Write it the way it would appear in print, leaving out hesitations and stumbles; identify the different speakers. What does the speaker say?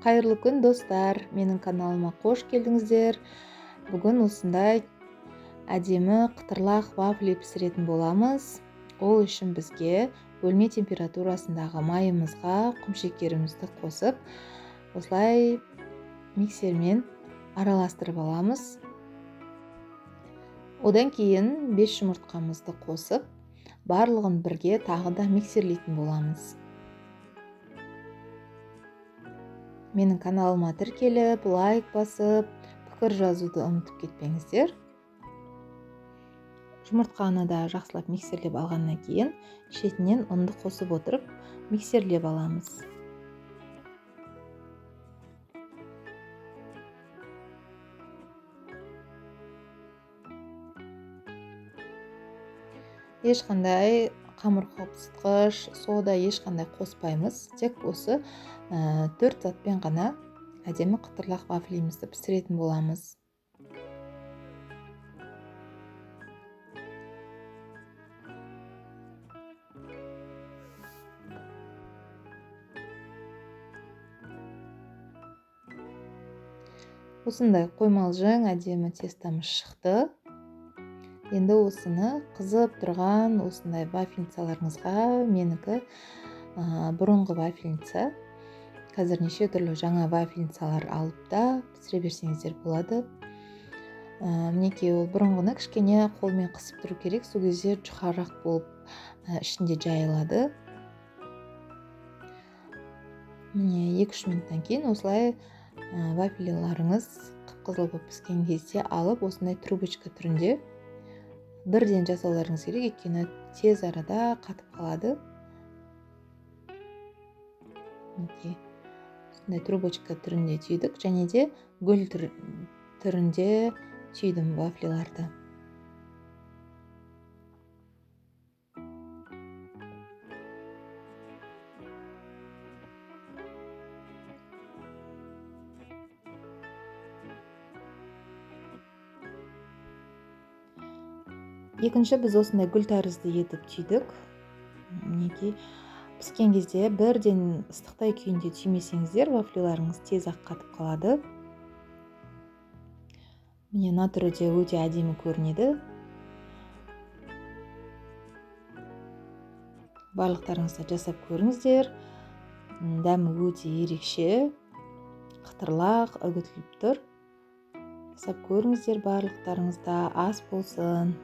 Speaker 1: Қайырлы күн достар, менің каналыма қош келдіңіздер. Бүгін осындай әдемі қытырлақ вафли пісіретін боламыз. Ол үшін бізге бөлме температурасындағы майымызға құмшекерімізді қосып, осылай миксермен араластырып аламыз. Одан кейін 5 жұмыртқамызды қосып, барлығын бірге тағы да миксерлейтін боламыз. Менің каналыма тіркеліп, лайк басып, пікір жазуды ұмытып кетпеңіздер. Жұмыртқаны да жақсылап миксерлеп алғаннан кейін, шетінен ұнды қосып отырып, миксерлеп аламыз. Ешқандай қамыр қопсытқыш, сода ешқандай қоспаймыз. Тек осы 4 затпен ғана әдемі қытырлақ вафлимізді пісіретін боламыз. Осындай қоймалжың әдемі тестамыз шықты. Енді осыны қызып тұрған осындай вафельницаларыңызға, менікі бұрынғы вафельница. Қазір неше түрлі жаңа вафельницалар алып та пісіре берсеңіздер болады. Мінекей ол бұрынғыны кішкене қолмен қысып тұру керек, сол кезде жұқарақ болып ішінде жайылады. Міне 2-3 минуттан кейін осылай вафлиларыңыз қып-қызыл болып піскен кезде алып, осындай трубочка түрінде бірден жасауларыңыз керек, өйткені тез арада қатып қалады. Осындай трубочка түрінде түйдік, және де гүл түрінде түйдім вафлиларды. Екінші біз осындай гүл тәрізді етіп түйдік. Мінекей піскен кезде бірден ыстықтай күйінде түймесеңіздер, вафлиларыңыз тез ақ қатып қалады. Міне мына түрі де өте әдемі көрінеді. Барлықтарыңызды жасап көріңіздер. Дәмі өте ерекше, қытырлақ, үгітіліп тұр. Жасап көріңіздер барлықтарыңызда, ас болсын.